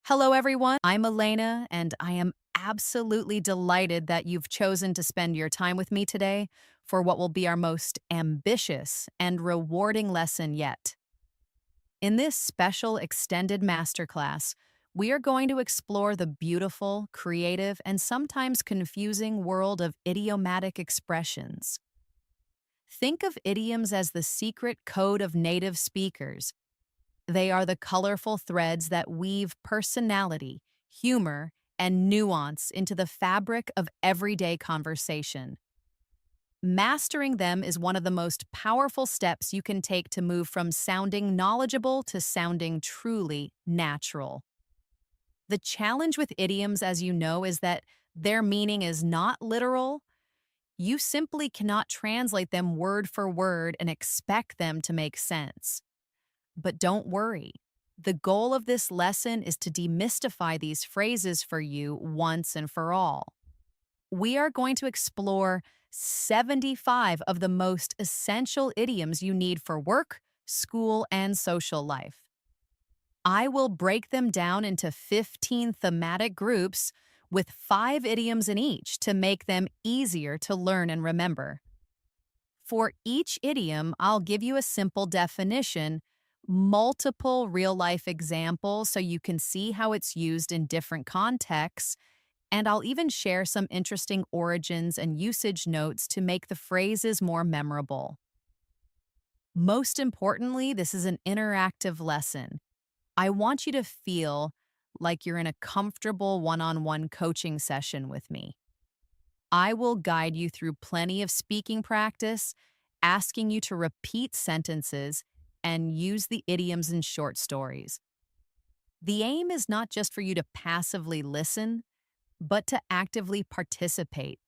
Hello, everyone. I'm Elena, and I am absolutely delighted that you've chosen to spend your time with me today for what will be our most ambitious and rewarding lesson yet. In this special extended masterclass, we are going to explore the beautiful, creative, and sometimes confusing world of idiomatic expressions. Think of idioms as the secret code of native speakers. They are the colorful threads that weave personality, humor, and nuance into the fabric of everyday conversation. Mastering them is one of the most powerful steps you can take to move from sounding knowledgeable to sounding truly natural. The challenge with idioms, as you know, is that their meaning is not literal. You simply cannot translate them word for word and expect them to make sense. But don't worry. The goal of this lesson is to demystify these phrases for you once and for all. We are going to explore 75 of the most essential idioms you need for work, school, and social life. I will break them down into 15 thematic groups with 5 idioms in each to make them easier to learn and remember. For each idiom, I'll give you a simple definition, multiple real life examples so you can see how it's used in different contexts, and I'll even share some interesting origins and usage notes to make the phrases more memorable. Most importantly, this is an interactive lesson. I want you to feel like you're in a comfortable one on one coaching session with me. I will guide you through plenty of speaking practice, asking you to repeat sentences and use the idioms in short stories. The aim is not just for you to passively listen, but to actively participate,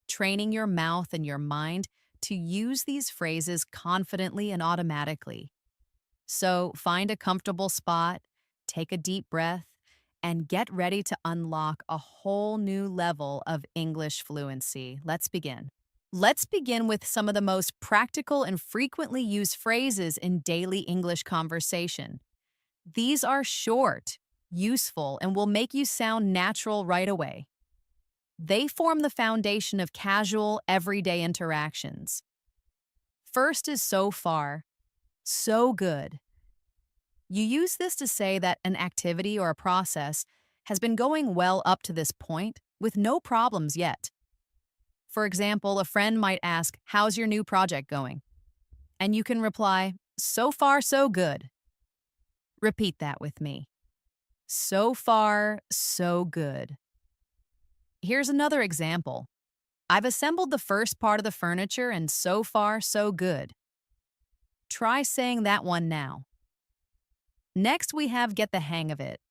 training your mouth and your mind to use these phrases confidently and automatically. So find a comfortable spot, take a deep breath, and get ready to unlock a whole new level of English fluency. Let's begin. Let's begin with some of the most practical and frequently used phrases in daily English conversation. These are short, useful, and will make you sound natural right away. They form the foundation of casual, everyday interactions. First is so far, so good. You use this to say that an activity or a process has been going well up to this point with no problems yet. For example, a friend might ask, "How's your new project going?" And you can reply, "So far, so good." Repeat that with me. So far, so good. Here's another example. I've assembled the first part of the furniture and so far, so good. Try saying that one now. Next, we have get the hang of it.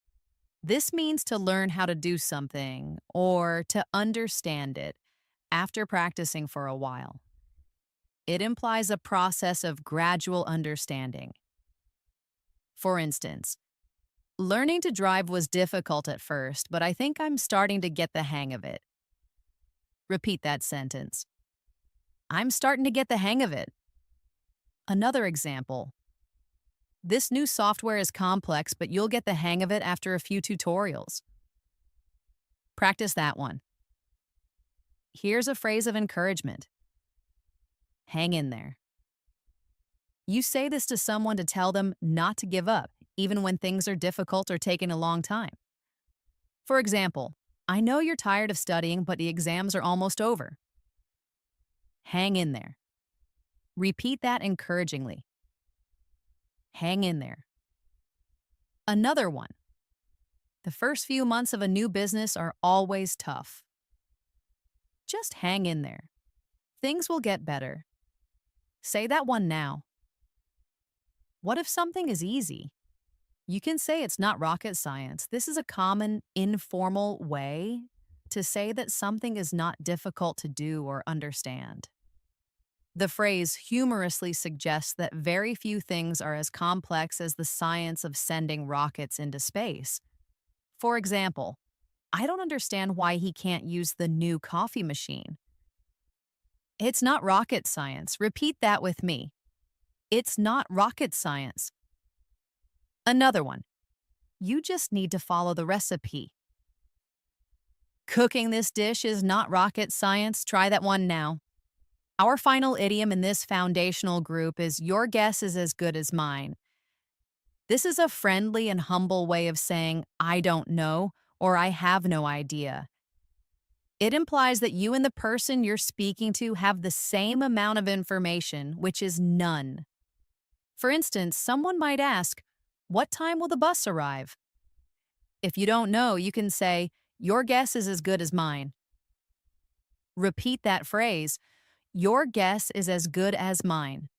This means to learn how to do something or to understand it after practicing for a while. It implies a process of gradual understanding. For instance, learning to drive was difficult at first, but I think I'm starting to get the hang of it. Repeat that sentence. I'm starting to get the hang of it. Another example. This new software is complex, but you'll get the hang of it after a few tutorials. Practice that one. Here's a phrase of encouragement. Hang in there. You say this to someone to tell them not to give up, even when things are difficult or taking a long time. For example, I know you're tired of studying, but the exams are almost over. Hang in there. Repeat that encouragingly. Hang in there. Another one. The first few months of a new business are always tough. Just hang in there. Things will get better. Say that one now. What if something is easy? You can say it's not rocket science. This is a common, informal way to say that something is not difficult to do or understand. The phrase humorously suggests that very few things are as complex as the science of sending rockets into space. For example, I don't understand why he can't use the new coffee machine. It's not rocket science. Repeat that with me. It's not rocket science. Another one. You just need to follow the recipe. Cooking this dish is not rocket science. Try that one now. Our final idiom in this foundational group is your guess is as good as mine. This is a friendly and humble way of saying I don't know or I have no idea. It implies that you and the person you're speaking to have the same amount of information, which is none. For instance, someone might ask, what time will the bus arrive? If you don't know, you can say, your guess is as good as mine. Repeat that phrase, your guess is as good as mine.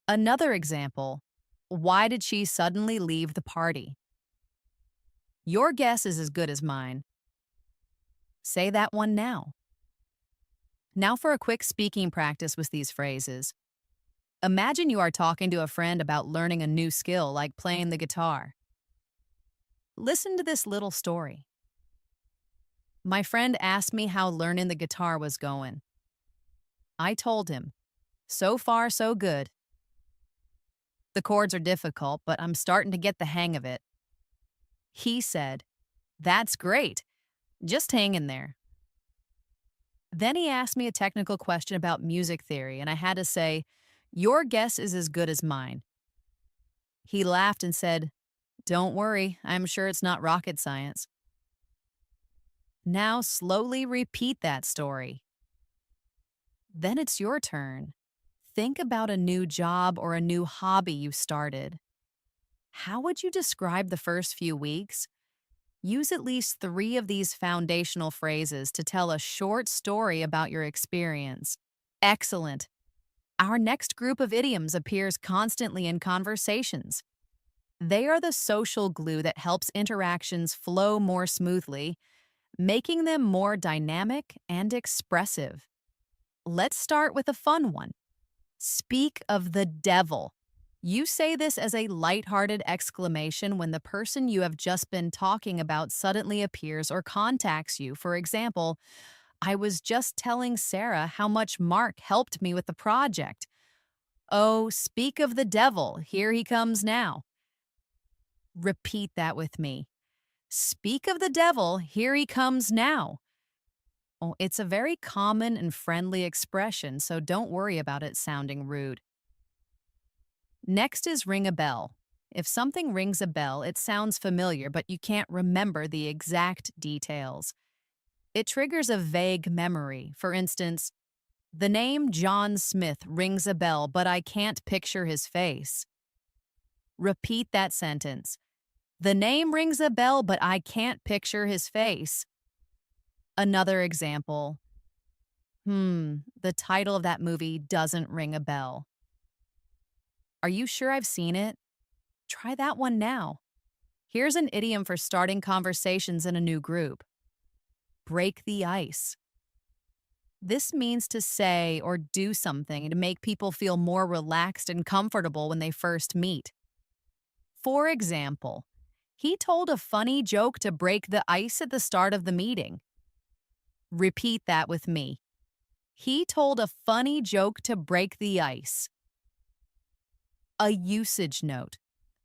Another example, why did she suddenly leave the party? Your guess is as good as mine. Say that one now. Now for a quick speaking practice with these phrases. Imagine you are talking to a friend about learning a new skill like playing the guitar. Listen to this little story. My friend asked me how learning the guitar was going. I told him, so far so good. The chords are difficult, but I'm starting to get the hang of it. He said, that's great. Just hang in there. Then he asked me a technical question about music theory, and I had to say, your guess is as good as mine. He laughed and said, don't worry, I'm sure it's not rocket science. Now slowly repeat that story. Then it's your turn. Think about a new job or a new hobby you started. How would you describe the first few weeks? Use at least 3 of these foundational phrases to tell a short story about your experience. Excellent. Our next group of idioms appears constantly in conversations. They are the social glue that helps interactions flow more smoothly, making them more dynamic and expressive. Let's start with a fun one. Speak of the devil. You say this as a lighthearted exclamation when the person you have just been talking about suddenly appears or contacts you. For example, I was just telling Sarah how much Mark helped me with the project. Oh, speak of the devil, here he comes now. Repeat that with me. Speak of the devil, here he comes now. Oh, it's a very common and friendly expression, so don't worry about it sounding rude. Next is ring a bell. If something rings a bell, it sounds familiar, but you can't remember the exact details. It triggers a vague memory. For instance, the name John Smith rings a bell, but I can't picture his face. Repeat that sentence. The name rings a bell, but I can't picture his face. Another example. The title of that movie doesn't ring a bell. Are you sure I've seen it? Try that one now. Here's an idiom for starting conversations in a new group. Break the ice. This means to say or do something to make people feel more relaxed and comfortable when they first meet. For example, he told a funny joke to break the ice at the start of the meeting. Repeat that with me. He told a funny joke to break the ice. A usage note.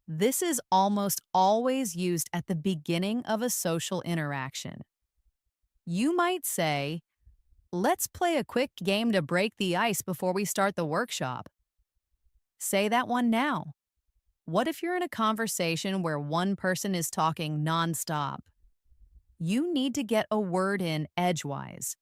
This is almost always used at the beginning of a social interaction. You might say, let's play a quick game to break the ice before we start the workshop. Say that one now. What if you're in a conversation where one person is talking nonstop? You need to get a word in edgewise.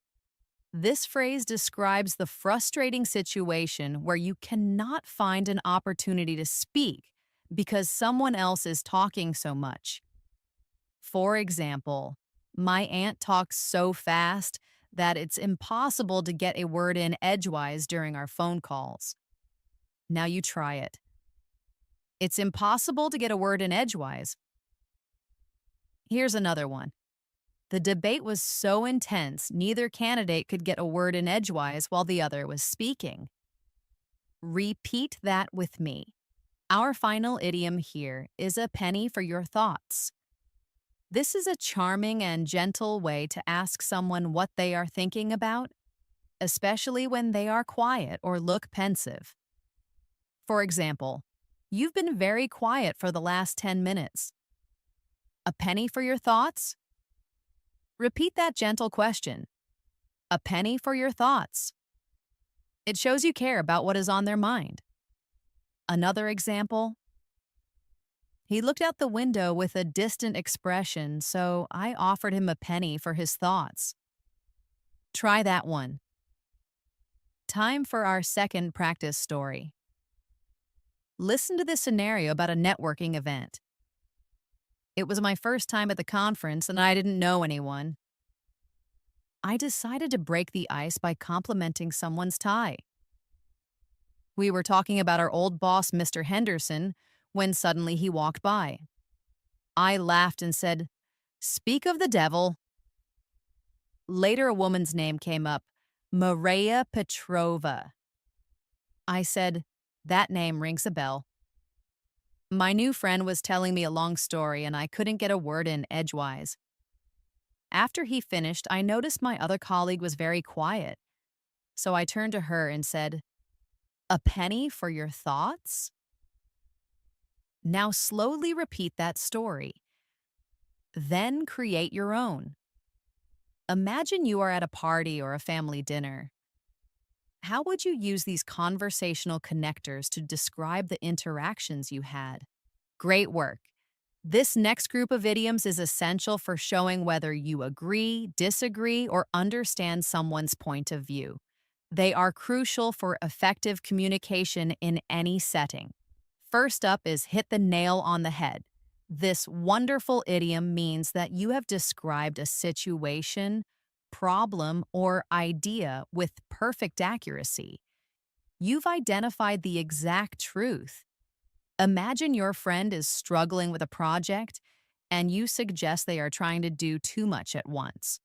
This phrase describes the frustrating situation where you cannot find an opportunity to speak because someone else is talking so much. For example, my aunt talks so fast that it's impossible to get a word in edgewise during our phone calls. Now you try it. It's impossible to get a word in edgewise. Here's another one. The debate was so intense, neither candidate could get a word in edgewise while the other was speaking. Repeat that with me. Our final idiom here is a penny for your thoughts. This is a charming and gentle way to ask someone what they are thinking about, especially when they are quiet or look pensive. For example, you've been very quiet for the last 10 minutes. A penny for your thoughts? Repeat that gentle question. A penny for your thoughts. It shows you care about what is on their mind. Another example. He looked out the window with a distant expression, so I offered him a penny for his thoughts. Try that one. Time for our second practice story. Listen to this scenario about a networking event. It was my first time at the conference and I didn't know anyone. I decided to break the ice by complimenting someone's tie. We were talking about our old boss, Mr. Henderson, when suddenly he walked by. I laughed and said, "Speak of the devil." Later, a woman's name came up, Maria Petrova. I said, "That name rings a bell." My new friend was telling me a long story and I couldn't get a word in edgewise. After he finished, I noticed my other colleague was very quiet. So I turned to her and said, "A penny for your thoughts?" Now slowly repeat that story. Then create your own. Imagine you are at a party or a family dinner. How would you use these conversational connectors to describe the interactions you had? Great work. This next group of idioms is essential for showing whether you agree, disagree, or understand someone's point of view. They are crucial for effective communication in any setting. First up is hit the nail on the head. This wonderful idiom means that you have described a situation, problem, or idea with perfect accuracy. You've identified the exact truth. Imagine your friend is struggling with a project and you suggest they are trying to do too much at once.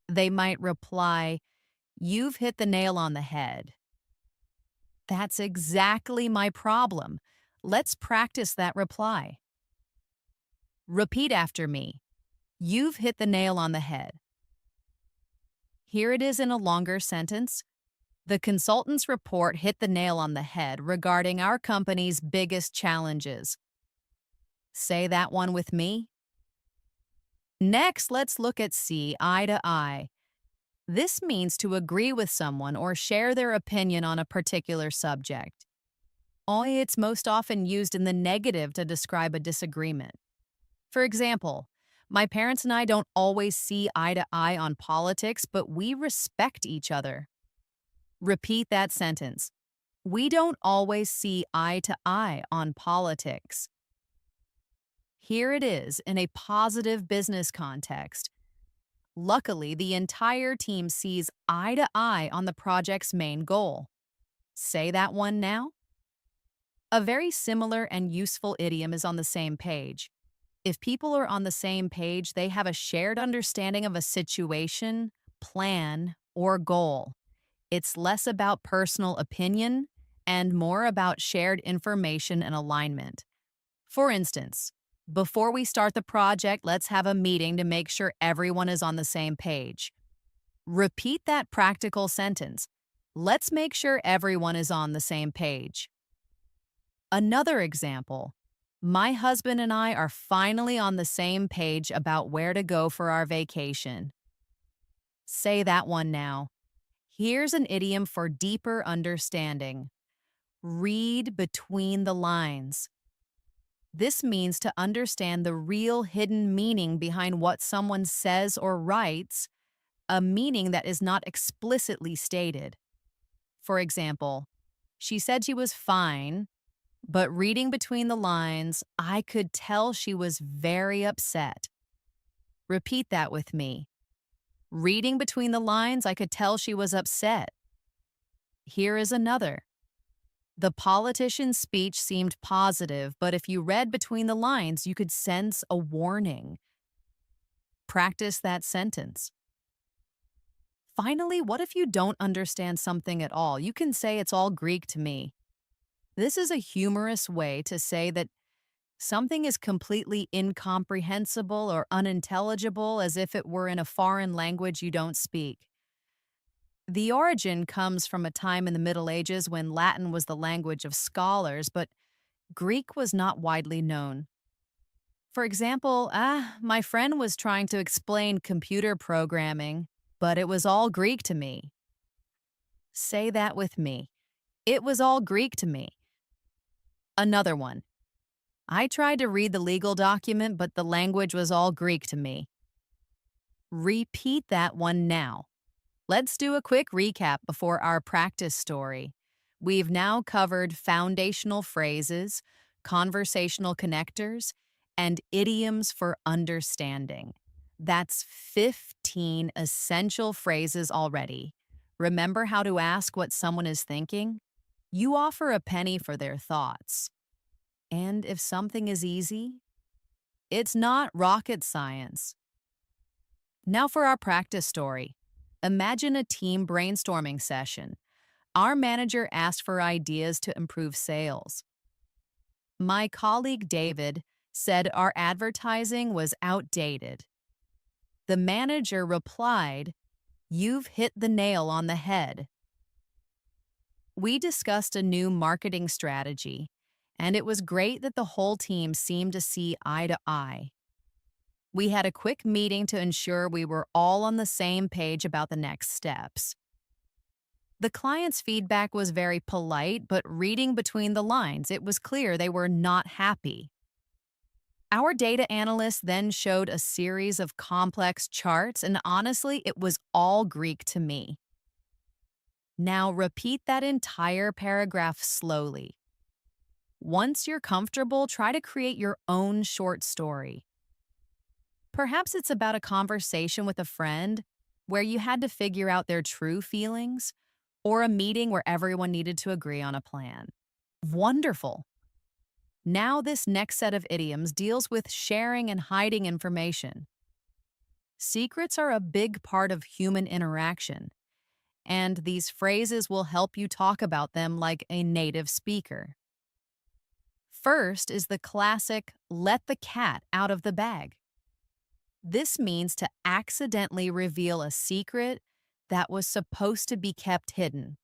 They might reply, "You've hit the nail on the head." "That's exactly my problem. Let's practice that reply." Repeat after me. "You've hit the nail on the head." Here it is in a longer sentence. The consultant's report hit the nail on the head regarding our company's biggest challenges. Say that one with me. Next, let's look at C, eye to eye. This means to agree with someone or share their opinion on a particular subject. Only it's most often used in the negative to describe a disagreement. For example, my parents and I don't always see eye to eye on politics, but we respect each other. Repeat that sentence. We don't always see eye to eye on politics. Here it is in a positive business context. Luckily, the entire team sees eye to eye on the project's main goal. Say that one now. A very similar and useful idiom is on the same page. If people are on the same page, they have a shared understanding of a situation, plan, or goal. It's less about personal opinion and more about shared information and alignment. For instance, before we start the project, let's have a meeting to make sure everyone is on the same page. Repeat that practical sentence. Let's make sure everyone is on the same page. Another example. My husband and I are finally on the same page about where to go for our vacation. Say that one now. Here's an idiom for deeper understanding. Read between the lines. This means to understand the real hidden meaning behind what someone says or writes, a meaning that is not explicitly stated. For example, she said she was fine, but reading between the lines, I could tell she was very upset. Repeat that with me. Reading between the lines, I could tell she was upset. Here is another. The politician's speech seemed positive, but if you read between the lines, you could sense a warning. Practice that sentence. Finally, what if you don't understand something at all? You can say it's all Greek to me. This is a humorous way to say that something is completely incomprehensible or unintelligible as if it were in a foreign language you don't speak. The origin comes from a time in the Middle Ages when Latin was the language of scholars, but Greek was not widely known. For example, my friend was trying to explain computer programming, but it was all Greek to me. Say that with me. It was all Greek to me. Another one. I tried to read the legal document, but the language was all Greek to me. Repeat that one now. Let's do a quick recap before our practice story. We've now covered foundational phrases, conversational connectors, and idioms for understanding. That's 15 essential phrases already. Remember how to ask what someone is thinking? You offer a penny for their thoughts. And if something is easy, it's not rocket science. Now for our practice story. Imagine a team brainstorming session. Our manager asked for ideas to improve sales. My colleague David said our advertising was outdated. The manager replied, "You've hit the nail on the head." We discussed a new marketing strategy, and it was great that the whole team seemed to see eye to eye. We had a quick meeting to ensure we were all on the same page about the next steps. The client's feedback was very polite, but reading between the lines, it was clear they were not happy. Our data analyst then showed a series of complex charts, and honestly, it was all Greek to me. Now repeat that entire paragraph slowly. Once you're comfortable, try to create your own short story. Perhaps it's about a conversation with a friend where you had to figure out their true feelings, or a meeting where everyone needed to agree on a plan. Wonderful. Now, this next set of idioms deals with sharing and hiding information. Secrets are a big part of human interaction, and these phrases will help you talk about them like a native speaker. First is the classic, "let the cat out of the bag." This means to accidentally reveal a secret that was supposed to be kept hidden.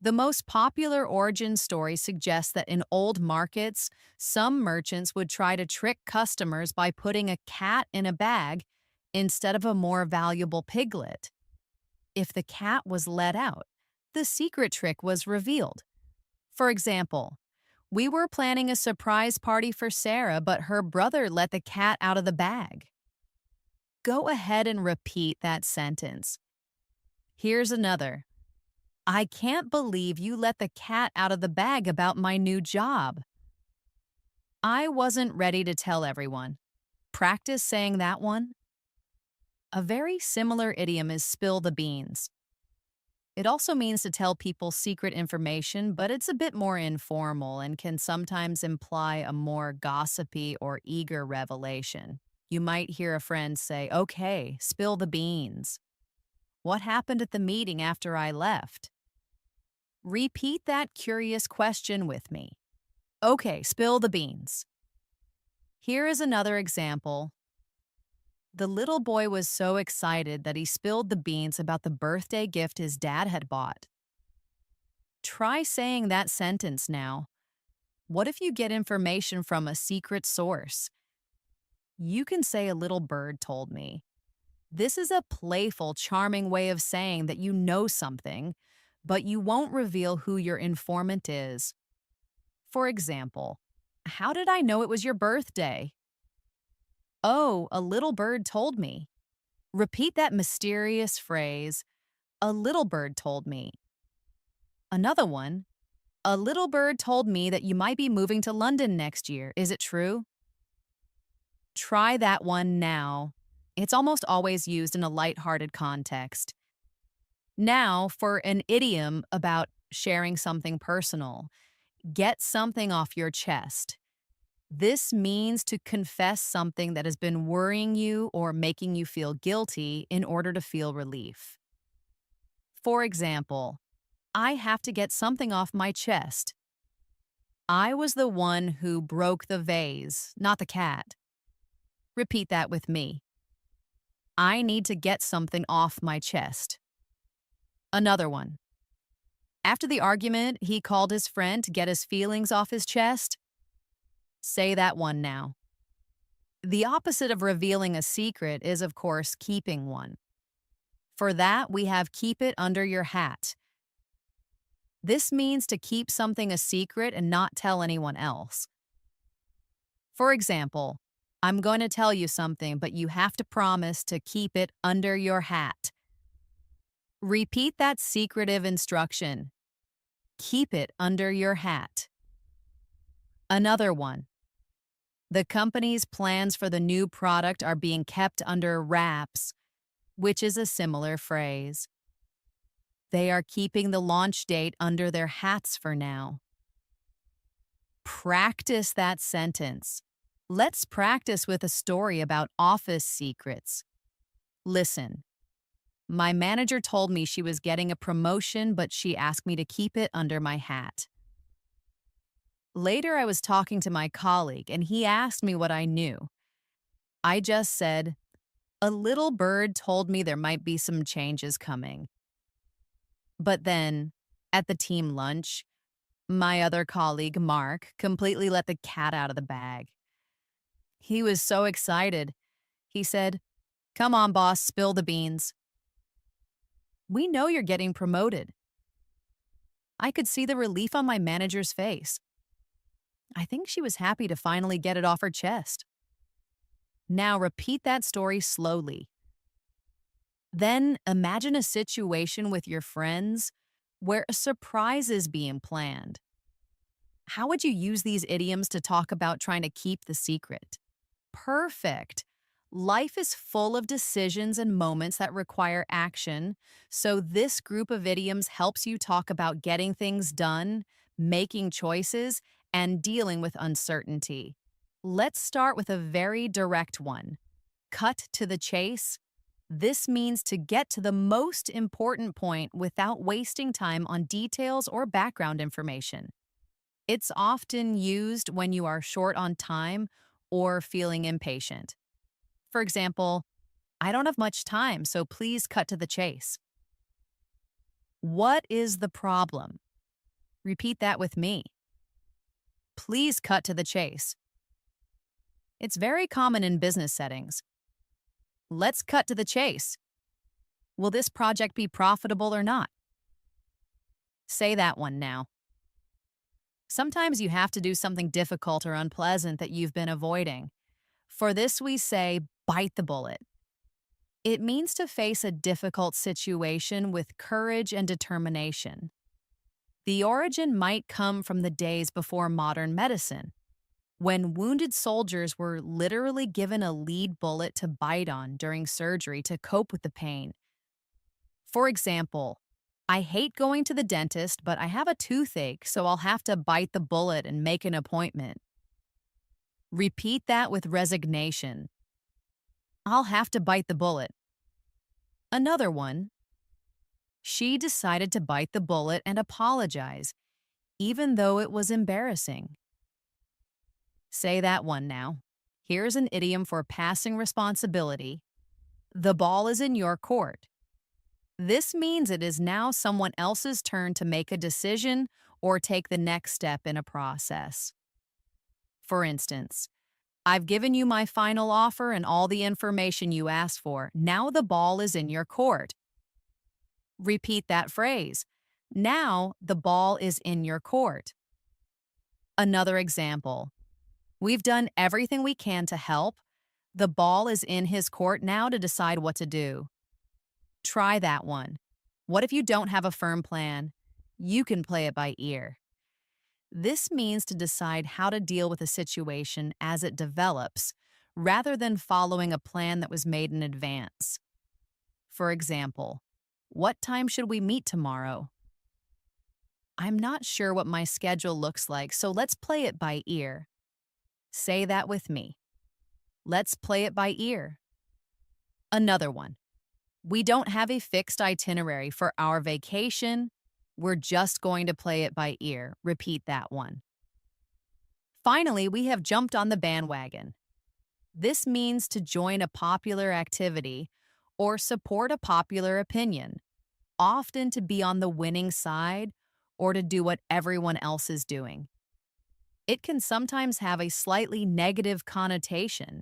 The most popular origin story suggests that in old markets, some merchants would try to trick customers by putting a cat in a bag instead of a more valuable piglet. If the cat was let out, the secret trick was revealed. For example, we were planning a surprise party for Sarah, but her brother let the cat out of the bag. Go ahead and repeat that sentence. Here's another. I can't believe you let the cat out of the bag about my new job. I wasn't ready to tell everyone. Practice saying that one. A very similar idiom is spill the beans. It also means to tell people secret information, but it's a bit more informal and can sometimes imply a more gossipy or eager revelation. You might hear a friend say, "Okay, spill the beans. What happened at the meeting after I left?" Repeat that curious question with me. Okay, spill the beans. Here is another example. The little boy was so excited that he spilled the beans about the birthday gift his dad had bought. Try saying that sentence now. What if you get information from a secret source? You can say a little bird told me. This is a playful, charming way of saying that you know something, but you won't reveal who your informant is. For example, how did I know it was your birthday? Oh, a little bird told me. Repeat that mysterious phrase, "A little bird told me." Another one, "A little bird told me that you might be moving to London next year. Is it true?" Try that one now. It's almost always used in a lighthearted context. Now, for an idiom about sharing something personal, get something off your chest. This means to confess something that has been worrying you or making you feel guilty in order to feel relief. For example, I have to get something off my chest. I was the one who broke the vase, not the cat. Repeat that with me. I need to get something off my chest. Another one. After the argument, he called his friend to get his feelings off his chest. Say that one now. The opposite of revealing a secret is, of course, keeping one. For that, we have keep it under your hat. This means to keep something a secret and not tell anyone else. For example, I'm going to tell you something, but you have to promise to keep it under your hat. Repeat that secretive instruction. Keep it under your hat. Another one. The company's plans for the new product are being kept under wraps, which is a similar phrase. They are keeping the launch date under their hats for now. Practice that sentence. Let's practice with a story about office secrets. Listen, my manager told me she was getting a promotion, but she asked me to keep it under my hat. Later, I was talking to my colleague, and he asked me what I knew. I just said, a little bird told me there might be some changes coming. But then, at the team lunch, my other colleague, Mark, completely let the cat out of the bag. He was so excited. He said, "Come on, boss, spill the beans. We know you're getting promoted." I could see the relief on my manager's face. I think she was happy to finally get it off her chest. Now repeat that story slowly. Then imagine a situation with your friends where a surprise is being planned. How would you use these idioms to talk about trying to keep the secret? Perfect. Life is full of decisions and moments that require action, so this group of idioms helps you talk about getting things done, making choices, and dealing with uncertainty. Let's start with a very direct one. Cut to the chase. This means to get to the most important point without wasting time on details or background information. It's often used when you are short on time or feeling impatient. For example, I don't have much time, so please cut to the chase. What is the problem? Repeat that with me. Please cut to the chase. It's very common in business settings. Let's cut to the chase. Will this project be profitable or not? Say that one now. Sometimes you have to do something difficult or unpleasant that you've been avoiding. For this, we say, bite the bullet. It means to face a difficult situation with courage and determination. The origin might come from the days before modern medicine, when wounded soldiers were literally given a lead bullet to bite on during surgery to cope with the pain. For example, I hate going to the dentist, but I have a toothache, so I'll have to bite the bullet and make an appointment. Repeat that with resignation. I'll have to bite the bullet. Another one. She decided to bite the bullet and apologize, even though it was embarrassing. Say that one now. Here's an idiom for passing responsibility. The ball is in your court. This means it is now someone else's turn to make a decision or take the next step in a process. For instance, I've given you my final offer and all the information you asked for. Now the ball is in your court. Repeat that phrase. Now the ball is in your court. Another example. We've done everything we can to help. The ball is in his court now to decide what to do. Try that one. What if you don't have a firm plan? You can play it by ear. This means to decide how to deal with a situation as it develops, rather than following a plan that was made in advance. For example, what time should we meet tomorrow? I'm not sure what my schedule looks like, so let's play it by ear. Say that with me. Let's play it by ear. Another one. We don't have a fixed itinerary for our vacation. We're just going to play it by ear. Repeat that one. Finally, we have jumped on the bandwagon. This means to join a popular activity or support a popular opinion, often to be on the winning side or to do what everyone else is doing. It can sometimes have a slightly negative connotation,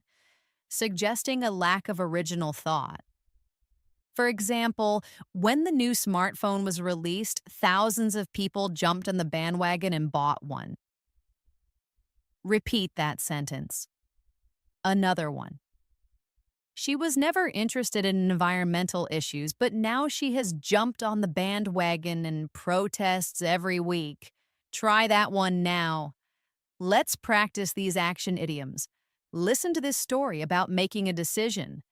suggesting a lack of original thought. For example, when the new smartphone was released, thousands of people jumped on the bandwagon and bought one. Repeat that sentence. Another one. She was never interested in environmental issues, but now she has jumped on the bandwagon and protests every week. Try that one now. Let's practice these action idioms. Listen to this story about making a decision.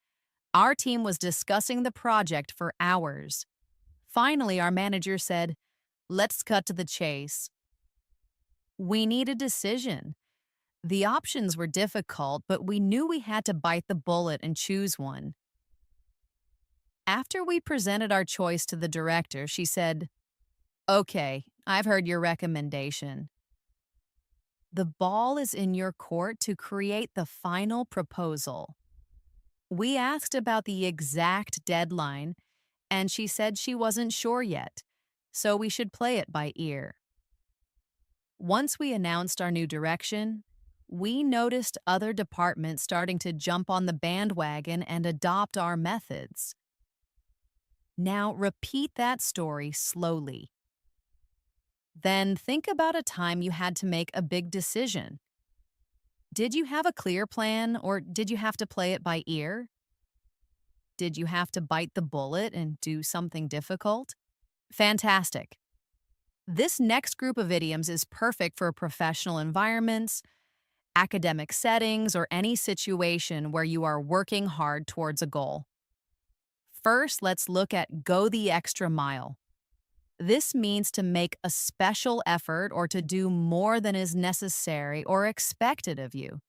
Our team was discussing the project for hours. Finally, our manager said, "Let's cut to the chase." We need a decision. The options were difficult, but we knew we had to bite the bullet and choose one. After we presented our choice to the director, she said, "Okay, I've heard your recommendation. The ball is in your court to create the final proposal." We asked about the exact deadline, and she said she wasn't sure yet, so we should play it by ear. Once we announced our new direction, we noticed other departments starting to jump on the bandwagon and adopt our methods. Now repeat that story slowly. Then think about a time you had to make a big decision. Did you have a clear plan, or did you have to play it by ear? Did you have to bite the bullet and do something difficult? Fantastic. This next group of idioms is perfect for professional environments, academic settings, or any situation where you are working hard towards a goal. First, let's look at go the extra mile. This means to make a special effort or to do more than is necessary or expected of you.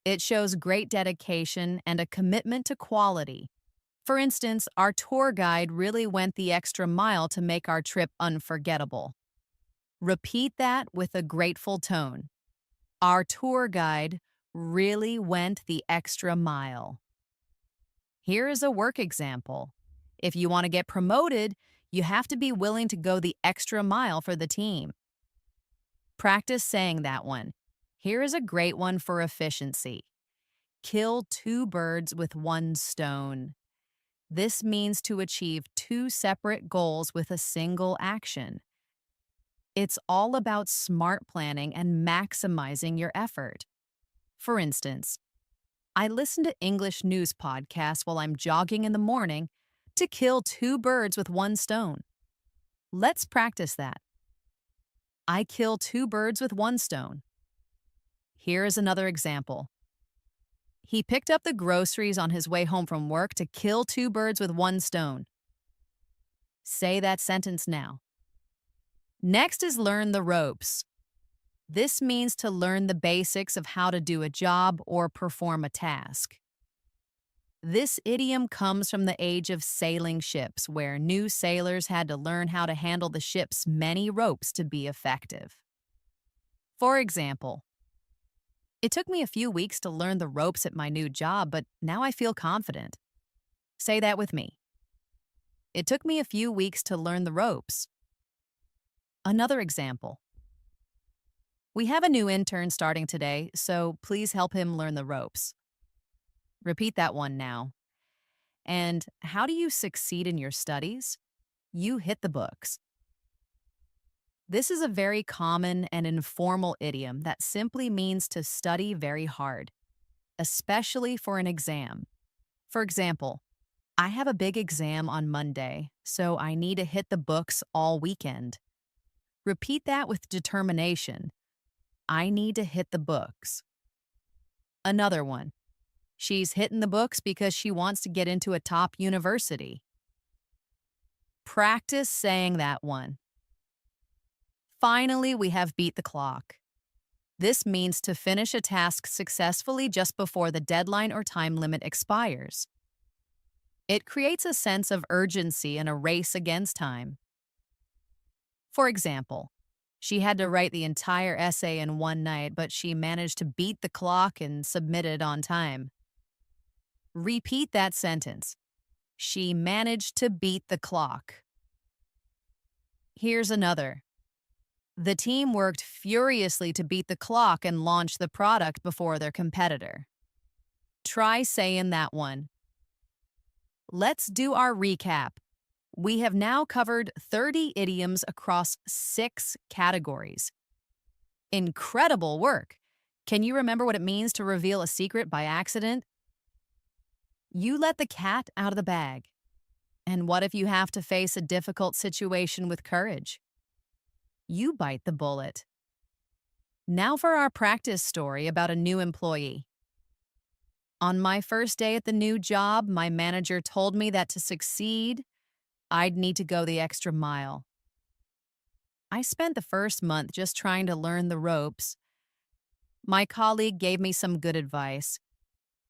It shows great dedication and a commitment to quality. For instance, our tour guide really went the extra mile to make our trip unforgettable. Repeat that with a grateful tone. Our tour guide really went the extra mile. Here is a work example. If you want to get promoted, you have to be willing to go the extra mile for the team. Practice saying that one. Here is a great one for efficiency. Kill two birds with one stone. This means to achieve two separate goals with a single action. It's all about smart planning and maximizing your effort. For instance, I listen to English news podcasts while I'm jogging in the morning to kill two birds with one stone. Let's practice that. I kill two birds with one stone. Here is another example. He picked up the groceries on his way home from work to kill two birds with one stone. Say that sentence now. Next is learn the ropes. This means to learn the basics of how to do a job or perform a task. This idiom comes from the age of sailing ships, where new sailors had to learn how to handle the ship's many ropes to be effective. For example, it took me a few weeks to learn the ropes at my new job, but now I feel confident. Say that with me. It took me a few weeks to learn the ropes. Another example. We have a new intern starting today, so please help him learn the ropes. Repeat that one now. And how do you succeed in your studies? You hit the books. This is a very common and informal idiom that simply means to study very hard, especially for an exam. For example, I have a big exam on Monday, so I need to hit the books all weekend. Repeat that with determination. I need to hit the books. Another one. She's hitting the books because she wants to get into a top university. Practice saying that one. Finally, we have beat the clock. This means to finish a task successfully just before the deadline or time limit expires. It creates a sense of urgency and a race against time. For example, she had to write the entire essay in one night, but she managed to beat the clock and submit it on time. Repeat that sentence. She managed to beat the clock. Here's another. The team worked furiously to beat the clock and launch the product before their competitor. Try saying that one. Let's do our recap. We have now covered 30 idioms across 6 categories. Incredible work! Can you remember what it means to reveal a secret by accident? You let the cat out of the bag. And what if you have to face a difficult situation with courage? You bite the bullet. Now for our practice story about a new employee. On my first day at the new job, my manager told me that to succeed, I'd need to go the extra mile. I spent the first month just trying to learn the ropes. My colleague gave me some good advice.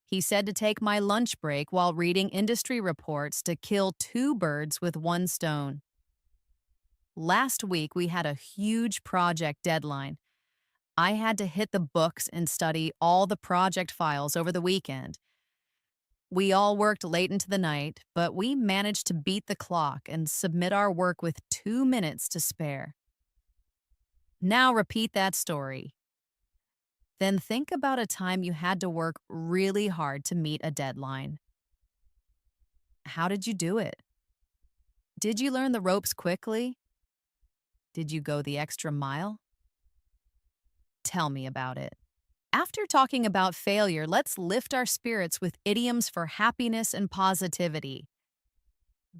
He said to take my lunch break while reading industry reports to kill 2 birds with 1 stone. Last week, we had a huge project deadline. I had to hit the books and study all the project files over the weekend. We all worked late into the night, but we managed to beat the clock and submit our work with 2 minutes to spare. Now repeat that story. Then think about a time you had to work really hard to meet a deadline. How did you do it? Did you learn the ropes quickly? Did you go the extra mile? Tell me about it. After talking about failure, let's lift our spirits with idioms for happiness and positivity.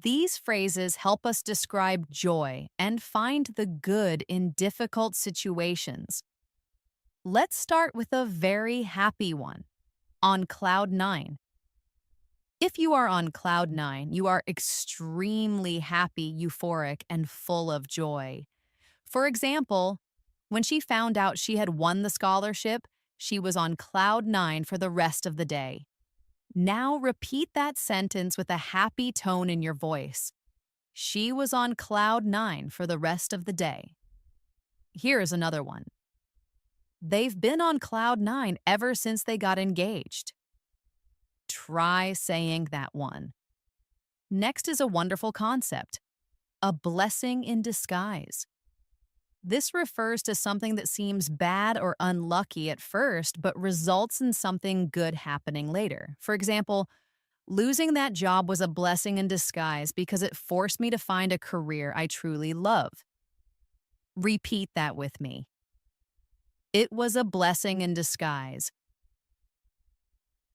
These phrases help us describe joy and find the good in difficult situations. Let's start with a very happy one. On cloud 9. If you are on cloud 9, you are extremely happy, euphoric, and full of joy. For example, when she found out she had won the scholarship, she was on cloud 9 for the rest of the day. Now repeat that sentence with a happy tone in your voice. She was on cloud 9 for the rest of the day. Here is another one. They've been on cloud 9 ever since they got engaged. Try saying that one. Next is a wonderful concept, a blessing in disguise. This refers to something that seems bad or unlucky at first, but results in something good happening later. For example, losing that job was a blessing in disguise because it forced me to find a career I truly love. Repeat that with me. It was a blessing in disguise.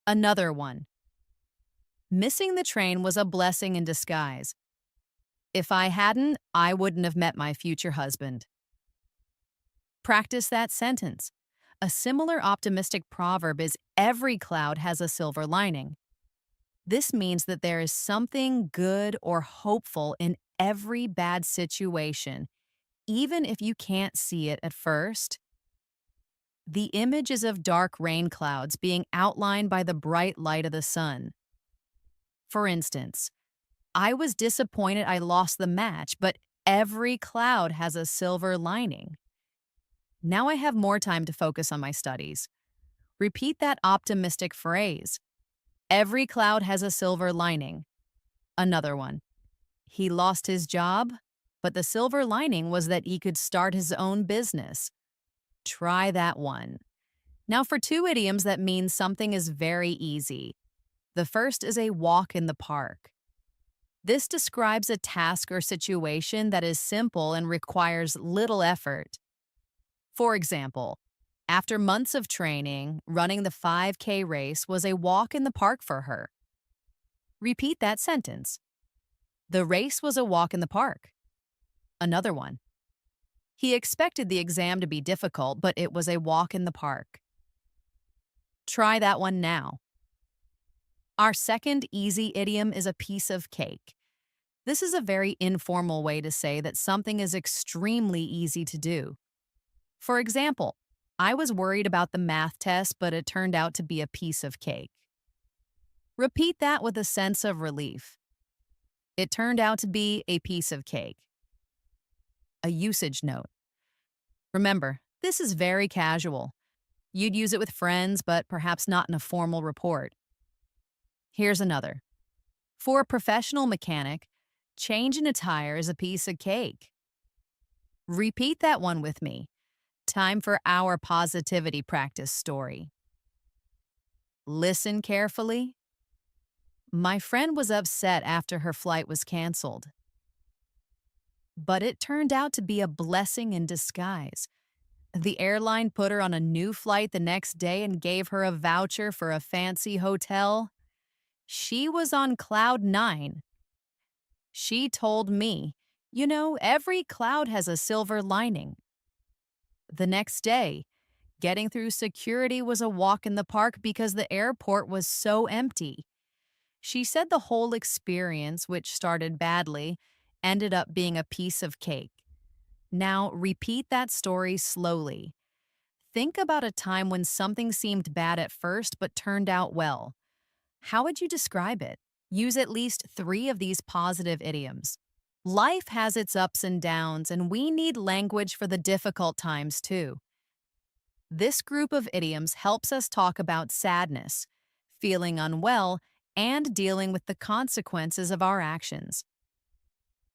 Another one. Missing the train was a blessing in disguise. If I hadn't, I wouldn't have met my future husband. Practice that sentence. A similar optimistic proverb is every cloud has a silver lining. This means that there is something good or hopeful in every bad situation, even if you can't see it at first. The image is of dark rain clouds being outlined by the bright light of the sun. For instance, I was disappointed I lost the match, but every cloud has a silver lining. Now I have more time to focus on my studies. Repeat that optimistic phrase. Every cloud has a silver lining. Another one. He lost his job, but the silver lining was that he could start his own business. Try that one. Now for 2 idioms that mean something is very easy. The first is a walk in the park. This describes a task or situation that is simple and requires little effort. For example, after months of training, running the 5K race was a walk in the park for her. Repeat that sentence. The race was a walk in the park. Another one. He expected the exam to be difficult, but it was a walk in the park. Try that one now. Our second easy idiom is a piece of cake. This is a very informal way to say that something is extremely easy to do. For example, I was worried about the math test, but it turned out to be a piece of cake. Repeat that with a sense of relief. It turned out to be a piece of cake. A usage note. Remember, this is very casual. You'd use it with friends, but perhaps not in a formal report. Here's another. For a professional mechanic, change in a tire is a piece of cake. Repeat that one with me. Time for our positivity practice story. Listen carefully. My friend was upset after her flight was canceled, but it turned out to be a blessing in disguise. The airline put her on a new flight the next day and gave her a voucher for a fancy hotel. She was on cloud nine. She told me, every cloud has a silver lining. The next day, getting through security was a walk in the park because the airport was so empty. She said the whole experience, which started badly, ended up being a piece of cake. Now, repeat that story slowly. Think about a time when something seemed bad at first but turned out well. How would you describe it? Use at least 3 of these positive idioms. Life has its ups and downs, and we need language for the difficult times too. This group of idioms helps us talk about sadness, feeling unwell, and dealing with the consequences of our actions.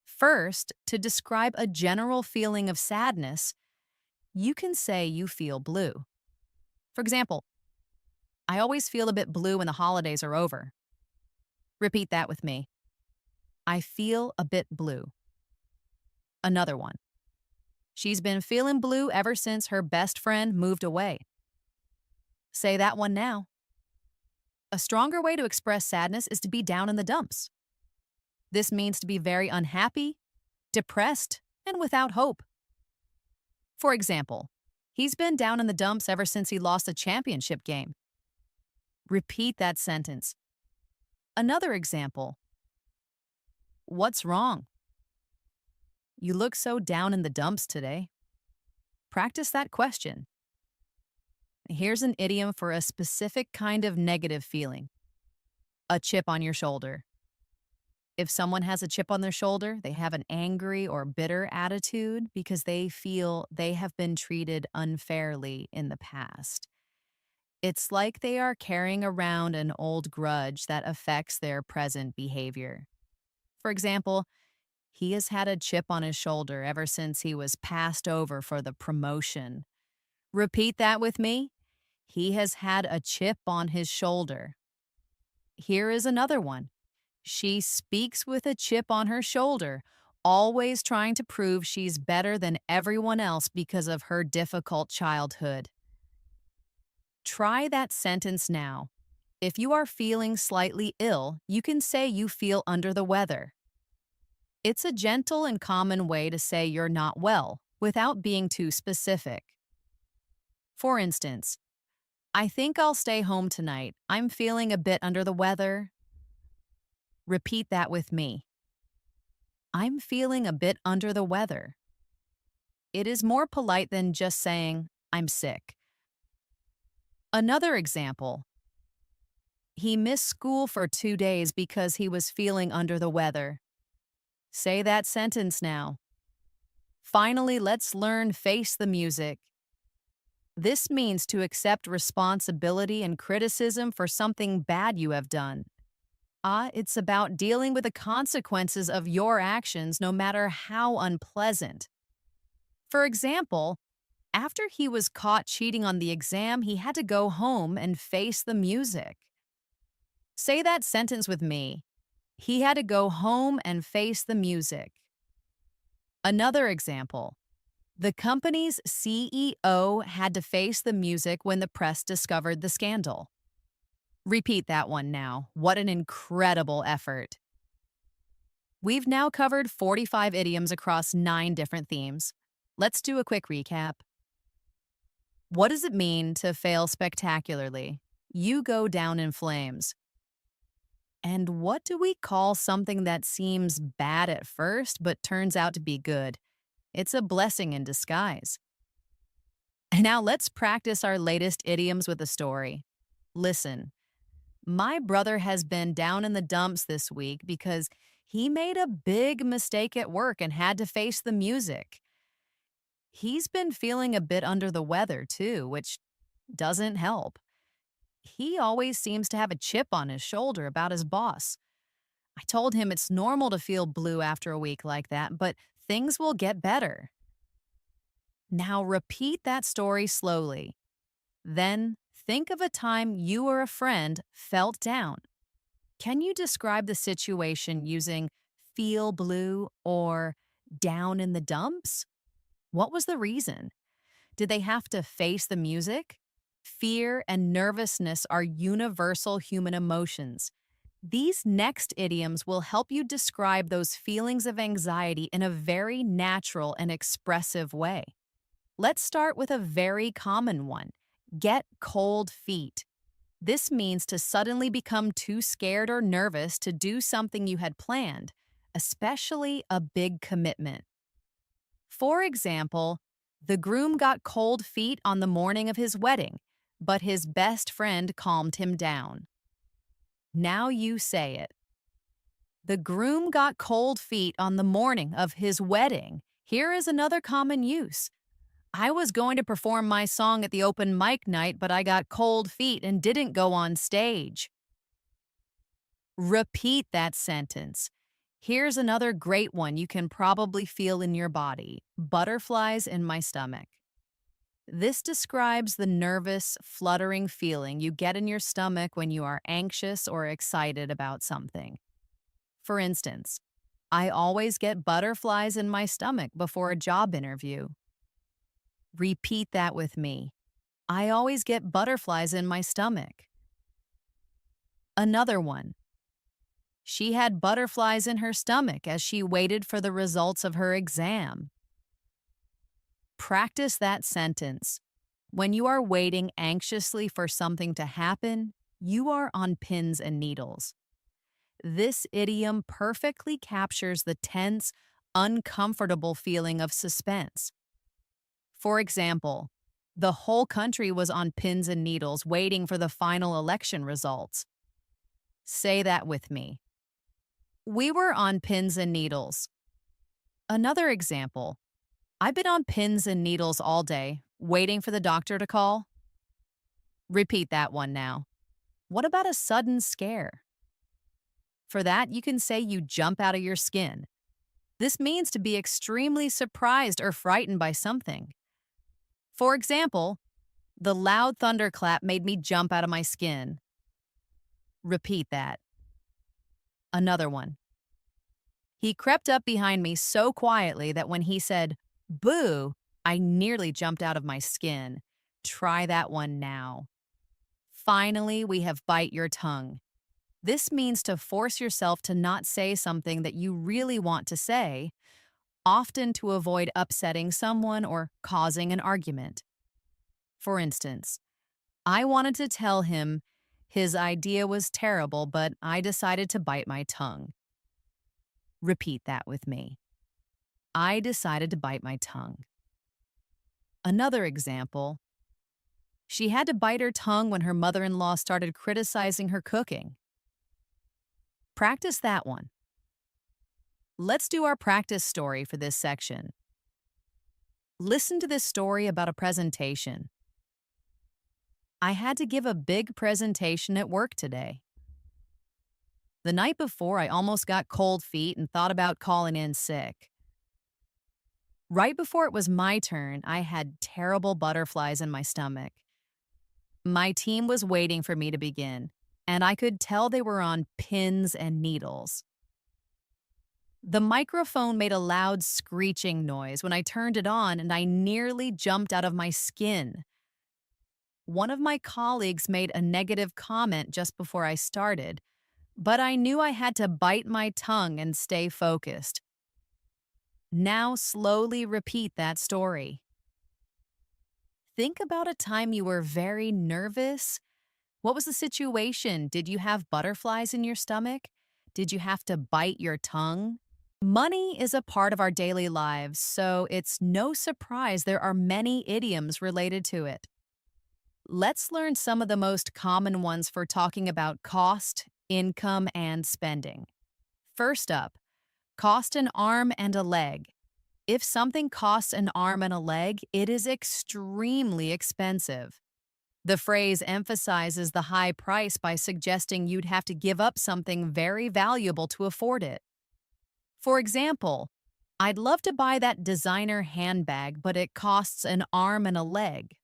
First, to describe a general feeling of sadness, you can say you feel blue. For example, I always feel a bit blue when the holidays are over. Repeat that with me. I feel a bit blue. Another one. She's been feeling blue ever since her best friend moved away. Say that one now. A stronger way to express sadness is to be down in the dumps. This means to be very unhappy, depressed, and without hope. For example, he's been down in the dumps ever since he lost a championship game. Repeat that sentence. Another example. What's wrong? You look so down in the dumps today. Practice that question. Here's an idiom for a specific kind of negative feeling. A chip on your shoulder. If someone has a chip on their shoulder, they have an angry or bitter attitude because they feel they have been treated unfairly in the past. It's like they are carrying around an old grudge that affects their present behavior. For example, he has had a chip on his shoulder ever since he was passed over for the promotion. Repeat that with me. He has had a chip on his shoulder. Here is another one. She speaks with a chip on her shoulder, always trying to prove she's better than everyone else because of her difficult childhood. Try that sentence now. If you are feeling slightly ill, you can say you feel under the weather. It's a gentle and common way to say you're not well, without being too specific. For instance, I think I'll stay home tonight. I'm feeling a bit under the weather. Repeat that with me. I'm feeling a bit under the weather. It is more polite than just saying, I'm sick. Another example. He missed school for 2 days because he was feeling under the weather. Say that sentence now. Finally, let's learn face the music. This means to accept responsibility and criticism for something bad you have done. It's about dealing with the consequences of your actions, no matter how unpleasant. For example, after he was caught cheating on the exam, he had to go home and face the music. Say that sentence with me. He had to go home and face the music. Another example. The company's CEO had to face the music when the press discovered the scandal. Repeat that one now. What an incredible effort. We've now covered 45 idioms across 9 different themes. Let's do a quick recap. What does it mean to fail spectacularly? You go down in flames. And what do we call something that seems bad at first but turns out to be good? It's a blessing in disguise. And now let's practice our latest idioms with a story. Listen. My brother has been down in the dumps this week because he made a big mistake at work and had to face the music. He's been feeling a bit under the weather too, which doesn't help. He always seems to have a chip on his shoulder about his boss. I told him it's normal to feel blue after a week like that, but things will get better. Now repeat that story slowly. Then Think of a time you or a friend felt down. Can you describe the situation using feel blue or down in the dumps? What was the reason? Did they have to face the music? Fear and nervousness are universal human emotions. These next idioms will help you describe those feelings of anxiety in a very natural and expressive way. Let's start with a very common one: get cold feet. This means to suddenly become too scared or nervous to do something you had planned, especially a big commitment. For example, the groom got cold feet on the morning of his wedding, but his best friend calmed him down. Now you say it. The groom got cold feet on the morning of his wedding. Here is another common use. I was going to perform my song at the open mic night, but I got cold feet and didn't go on stage. Repeat that sentence. Here's another great one you can probably feel in your body: butterflies in my stomach. This describes the nervous, fluttering feeling you get in your stomach when you are anxious or excited about something. For instance, I always get butterflies in my stomach before a job interview. Repeat that with me. I always get butterflies in my stomach. Another one. She had butterflies in her stomach as she waited for the results of her exam. Practice that sentence. When you are waiting anxiously for something to happen, you are on pins and needles. This idiom perfectly captures the tense, uncomfortable feeling of suspense. For example, the whole country was on pins and needles waiting for the final election results. Say that with me. We were on pins and needles. Another example. I've been on pins and needles all day, waiting for the doctor to call. Repeat that one now. What about a sudden scare? For that, you can say you jump out of your skin. This means to be extremely surprised or frightened by something. For example, the loud thunderclap made me jump out of my skin. Repeat that. Another one. He crept up behind me so quietly that when he said, "Boo," I nearly jumped out of my skin. Try that one now. Finally, we have bite your tongue. This means to force yourself to not say something that you really want to say, often to avoid upsetting someone or causing an argument. For instance, I wanted to tell him his idea was terrible, but I decided to bite my tongue. Repeat that with me. I decided to bite my tongue. Another example. She had to bite her tongue when her mother-in-law started criticizing her cooking. Practice that one. Let's do our practice story for this section. Listen to this story about a presentation. I had to give a big presentation at work today. The night before, I almost got cold feet and thought about calling in sick. Right before it was my turn, I had terrible butterflies in my stomach. My team was waiting for me to begin, and I could tell they were on pins and needles. The microphone made a loud screeching noise when I turned it on, and I nearly jumped out of my skin. One of my colleagues made a negative comment just before I started, but I knew I had to bite my tongue and stay focused. Now slowly repeat that story. Think about a time you were very nervous. What was the situation? Did you have butterflies in your stomach? Did you have to bite your tongue? Money is a part of our daily lives, so it's no surprise there are many idioms related to it. Let's learn some of the most common ones for talking about cost, income, and spending. First up, cost an arm and a leg. If something costs an arm and a leg, it is extremely expensive. The phrase emphasizes the high price by suggesting you'd have to give up something very valuable to afford it. For example, I'd love to buy that designer handbag, but it costs an arm and a leg.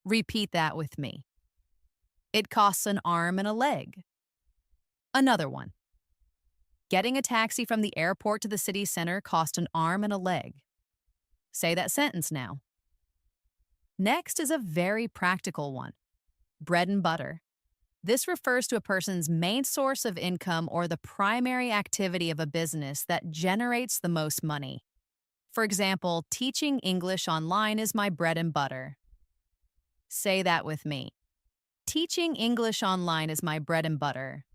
Repeat that with me. It costs an arm and a leg. Another one. Getting a taxi from the airport to the city center cost an arm and a leg. Say that sentence now. Next is a very practical one. Bread and butter. This refers to a person's main source of income or the primary activity of a business that generates the most money. For example, teaching English online is my bread and butter. Say that with me. Teaching English online is my bread and butter.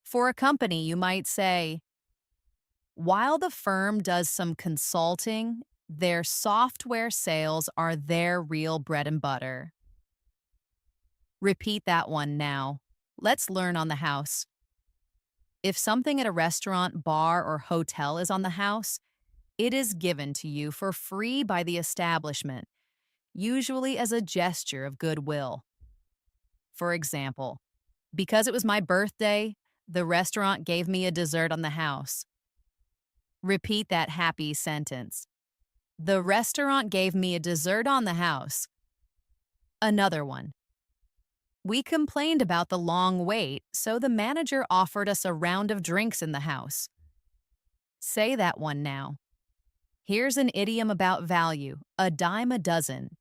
For a company, you might say, while the firm does some consulting, their software sales are their real bread and butter. Repeat that one now. Let's learn on the house. If something at a restaurant, bar, or hotel is on the house, it is given to you for free by the establishment, usually as a gesture of goodwill. For example, because it was my birthday, the restaurant gave me a dessert on the house. Repeat that happy sentence. The restaurant gave me a dessert on the house. Another one. We complained about the long wait, so the manager offered us a round of drinks in the house. Say that one now. Here's an idiom about value, a dime a dozen.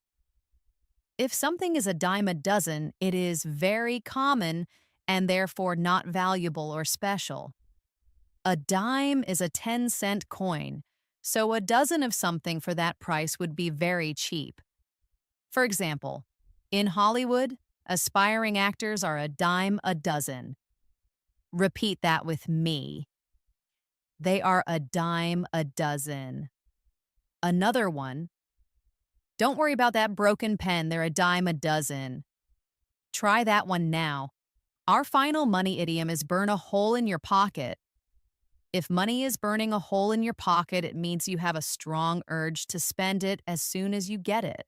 If something is a dime a dozen, it is very common and therefore not valuable or special. A dime is a 10-cent coin, so a dozen of something for that price would be very cheap. For example, in Hollywood, aspiring actors are a dime a dozen. Repeat that with me. They are a dime a dozen. Another one. Don't worry about that broken pen, they're a dime a dozen. Try that one now. Our final money idiom is burn a hole in your pocket. If money is burning a hole in your pocket, it means you have a strong urge to spend it as soon as you get it.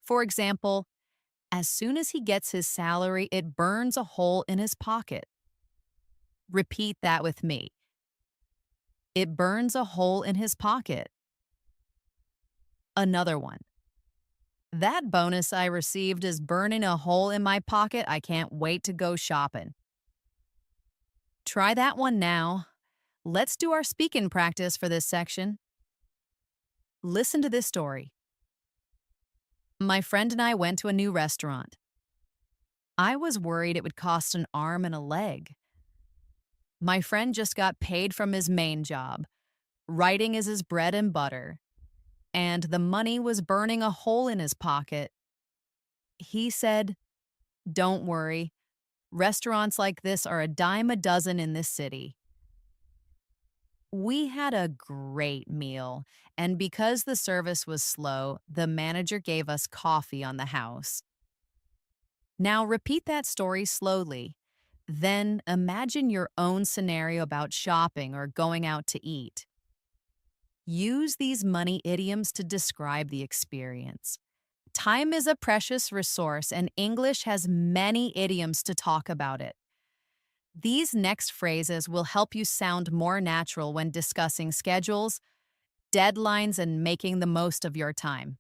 For example, as soon as he gets his salary, it burns a hole in his pocket. Repeat that with me. It burns a hole in his pocket. Another one. That bonus I received is burning a hole in my pocket. I can't wait to go shopping. Try that one now. Let's do our speaking practice for this section. Listen to this story. My friend and I went to a new restaurant. I was worried it would cost an arm and a leg. My friend just got paid from his main job. Writing is his bread and butter. And the money was burning a hole in his pocket. He said, "Don't worry. Restaurants like this are a dime a dozen in this city." We had a great meal, and because the service was slow, the manager gave us coffee on the house. Now repeat that story slowly. Then imagine your own scenario about shopping or going out to eat. Use these money idioms to describe the experience. Time is a precious resource, and English has many idioms to talk about it. These next phrases will help you sound more natural when discussing schedules, deadlines, and making the most of your time.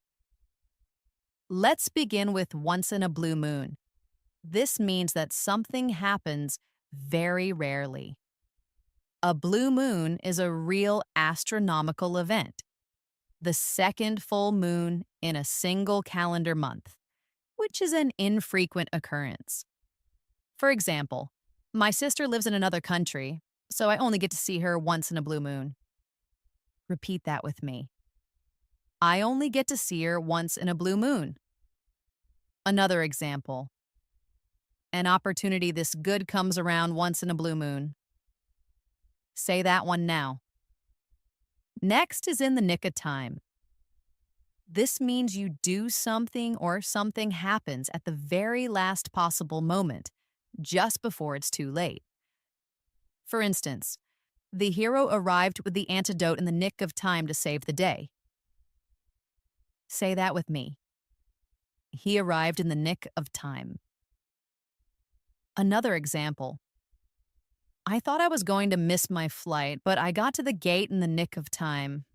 Let's begin with once in a blue moon. This means that something happens very rarely. A blue moon is a real astronomical event, the second full moon in a single calendar month, which is an infrequent occurrence. For example, my sister lives in another country, so I only get to see her once in a blue moon. Repeat that with me. I only get to see her once in a blue moon. Another example. An opportunity this good comes around once in a blue moon. Say that one now. Next is in the nick of time. This means you do something or something happens at the very last possible moment, just before it's too late. For instance, the hero arrived with the antidote in the nick of time to save the day. Say that with me. He arrived in the nick of time. Another example. I thought I was going to miss my flight, but I got to the gate in the nick of time.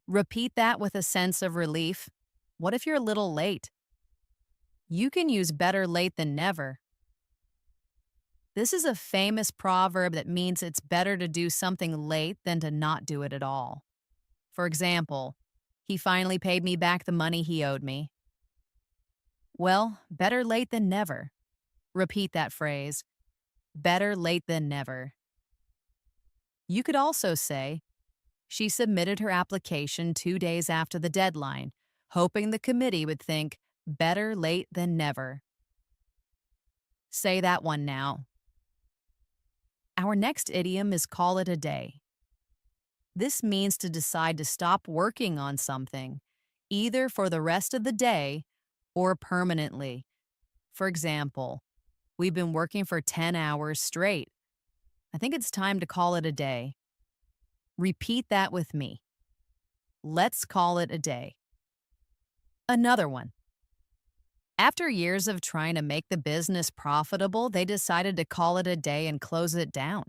Repeat that with a sense of relief. What if you're a little late? You can use better late than never. This is a famous proverb that means it's better to do something late than to not do it at all. For example, he finally paid me back the money he owed me. Well, better late than never. Repeat that phrase. Better late than never. You could also say, she submitted her application 2 days after the deadline, hoping the committee would think, better late than never. Say that one now. Our next idiom is call it a day. This means to decide to stop working on something, either for the rest of the day or permanently. For example, we've been working for 10 hours straight. I think it's time to call it a day. Repeat that with me. Let's call it a day. Another one. After years of trying to make the business profitable, they decided to call it a day and close it down.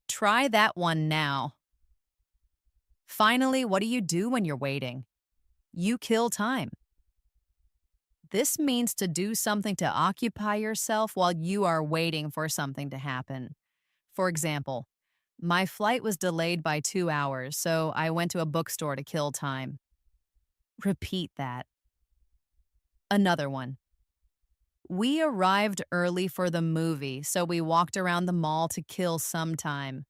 Try that one now. Finally, what do you do when you're waiting? You kill time. This means to do something to occupy yourself while you are waiting for something to happen. For example, my flight was delayed by 2 hours, so I went to a bookstore to kill time. Repeat that. Another one. We arrived early for the movie, so we walked around the mall to kill some time.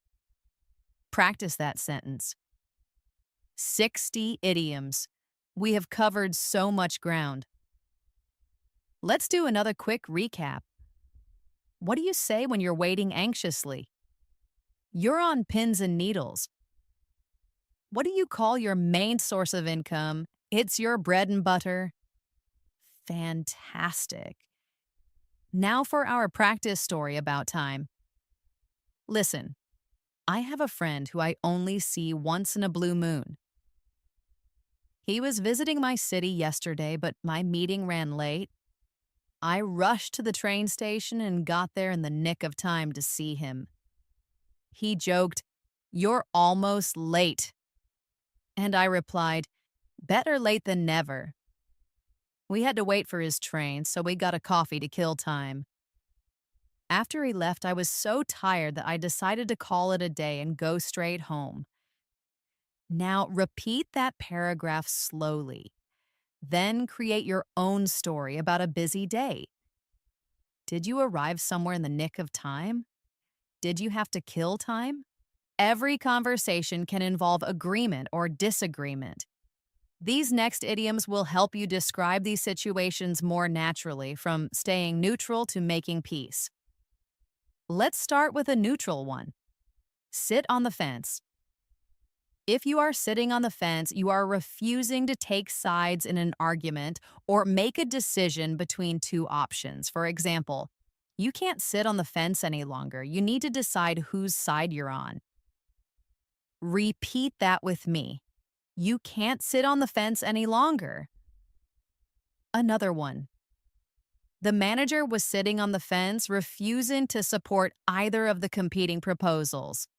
Practice that sentence. 60 idioms. We have covered so much ground. Let's do another quick recap. What do you say when you're waiting anxiously? You're on pins and needles. What do you call your main source of income? It's your bread and butter. Fantastic. Now for our practice story about time. Listen, I have a friend who I only see once in a blue moon. He was visiting my city yesterday, but my meeting ran late. I rushed to the train station and got there in the nick of time to see him. He joked, "You're almost late." And I replied, "Better late than never." We had to wait for his train, so we got a coffee to kill time. After he left, I was so tired that I decided to call it a day and go straight home. Now, repeat that paragraph slowly. Then create your own story about a busy day. Did you arrive somewhere in the nick of time? Did you have to kill time? Every conversation can involve agreement or disagreement. These next idioms will help you describe these situations more naturally, from staying neutral to making peace. Let's start with a neutral one. Sit on the fence. If you are sitting on the fence, you are refusing to take sides in an argument or make a decision between two options. For example, you can't sit on the fence any longer. You need to decide whose side you're on. Repeat that with me. You can't sit on the fence any longer. Another one. The manager was sitting on the fence, refusing to support either of the competing proposals.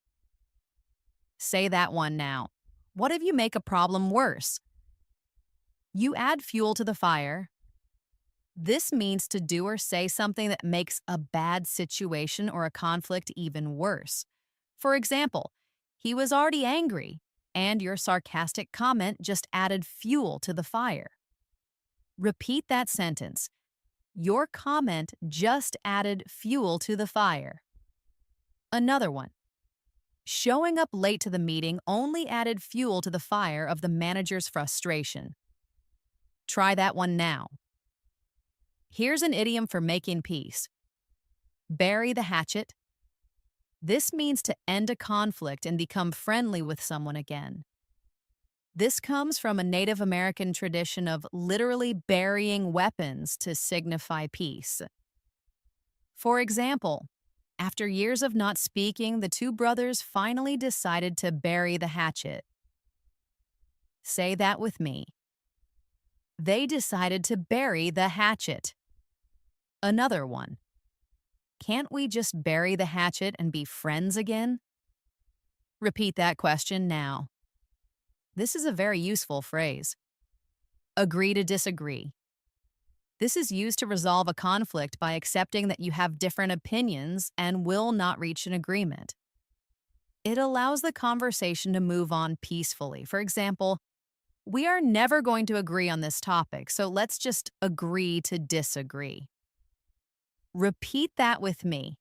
Say that one now. What if you make a problem worse? You add fuel to the fire. This means to do or say something that makes a bad situation or a conflict even worse. For example, he was already angry, and your sarcastic comment just added fuel to the fire. Repeat that sentence. Your comment just added fuel to the fire. Another one. Showing up late to the meeting only added fuel to the fire of the manager's frustration. Try that one now. Here's an idiom for making peace. Bury the hatchet. This means to end a conflict and become friendly with someone again. This comes from a Native American tradition of literally burying weapons to signify peace. For example, after years of not speaking, the two brothers finally decided to bury the hatchet. Say that with me. They decided to bury the hatchet. Another one. Can't we just bury the hatchet and be friends again? Repeat that question now. This is a very useful phrase. Agree to disagree. This is used to resolve a conflict by accepting that you have different opinions and will not reach an agreement. It allows the conversation to move on peacefully. For example, we are never going to agree on this topic, so let's just agree to disagree. Repeat that with me.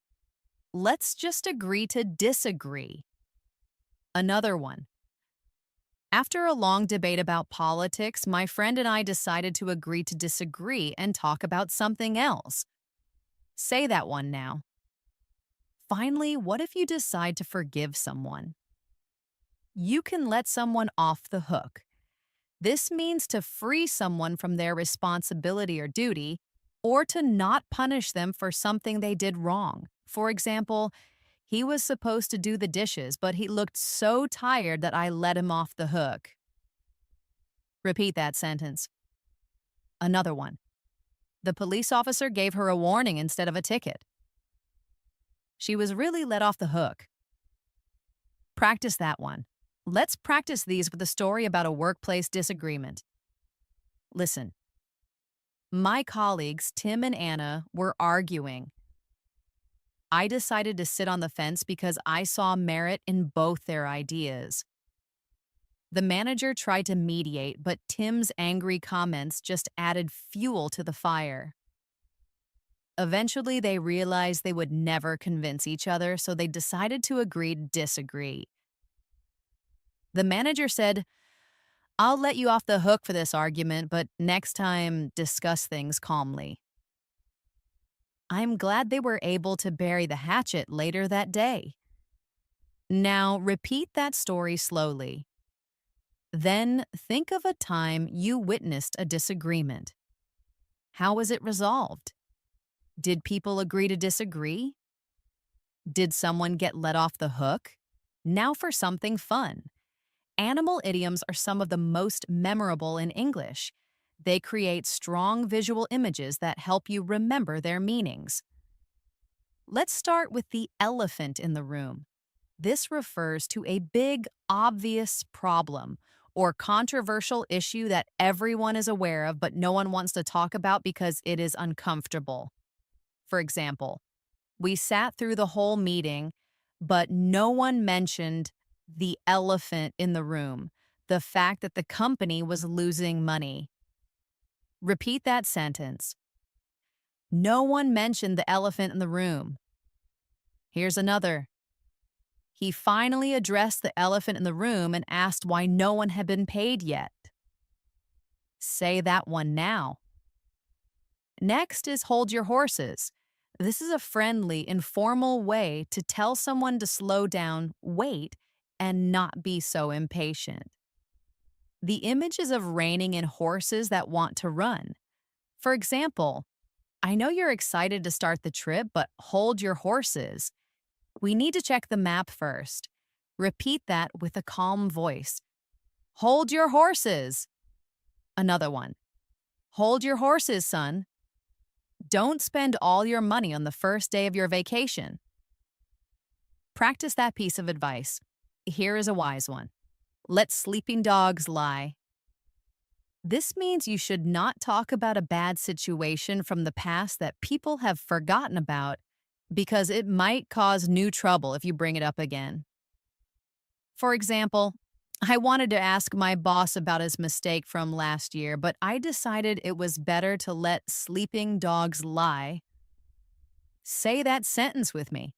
Let's just agree to disagree. Another one. After a long debate about politics, my friend and I decided to agree to disagree and talk about something else. Say that one now. Finally, what if you decide to forgive someone? You can let someone off the hook. This means to free someone from their responsibility or duty, or to not punish them for something they did wrong. For example, he was supposed to do the dishes, but he looked so tired that I let him off the hook. Repeat that sentence. Another one. The police officer gave her a warning instead of a ticket. She was really let off the hook. Practice that one. Let's practice these with a story about a workplace disagreement. Listen. My colleagues, Tim and Anna, were arguing. I decided to sit on the fence because I saw merit in both their ideas. The manager tried to mediate, but Tim's angry comments just added fuel to the fire. Eventually, they realized they would never convince each other, so they decided to agree to disagree. The manager said, "I'll let you off the hook for this argument, but next time, discuss things calmly." I'm glad they were able to bury the hatchet later that day. Now, repeat that story slowly. Then, think of a time you witnessed a disagreement. How was it resolved? Did people agree to disagree? Did someone get let off the hook? Now for something fun. Animal idioms are some of the most memorable in English. They create strong visual images that help you remember their meanings. Let's start with the elephant in the room. This refers to a big, obvious problem or controversial issue that everyone is aware of but no one wants to talk about because it is uncomfortable. For example, we sat through the whole meeting, but no one mentioned the elephant in the room, the fact that the company was losing money. Repeat that sentence. No one mentioned the elephant in the room. Here's another. He finally addressed the elephant in the room and asked why no one had been paid yet. Say that one now. Next is hold your horses. This is a friendly, informal way to tell someone to slow down, wait, and not be so impatient. The image is of reining in horses that want to run. For example, I know you're excited to start the trip, but hold your horses. We need to check the map first. Repeat that with a calm voice. Hold your horses. Another one. Hold your horses, son. Don't spend all your money on the first day of your vacation. Practice that piece of advice. Here is a wise one. Let sleeping dogs lie. This means you should not talk about a bad situation from the past that people have forgotten about because it might cause new trouble if you bring it up again. For example, I wanted to ask my boss about his mistake from last year, but I decided it was better to let sleeping dogs lie. Say that sentence with me.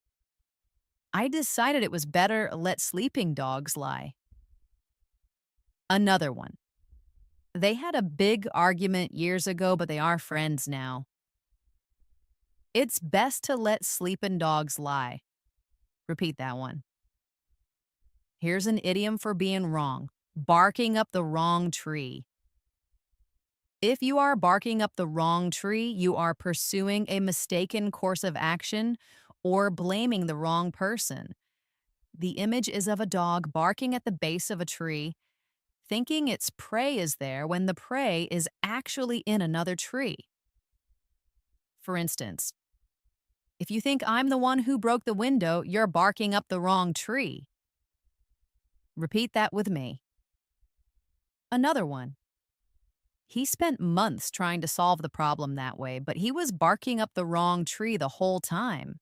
I decided it was better let sleeping dogs lie. Another one. They had a big argument years ago, but they are friends now. It's best to let sleeping dogs lie. Repeat that one. Here's an idiom for being wrong. Barking up the wrong tree. If you are barking up the wrong tree, you are pursuing a mistaken course of action or blaming the wrong person. The image is of a dog barking at the base of a tree, thinking its prey is there when the prey is actually in another tree. For instance, if you think I'm the one who broke the window, you're barking up the wrong tree. Repeat that with me. Another one. He spent months trying to solve the problem that way, but he was barking up the wrong tree the whole time.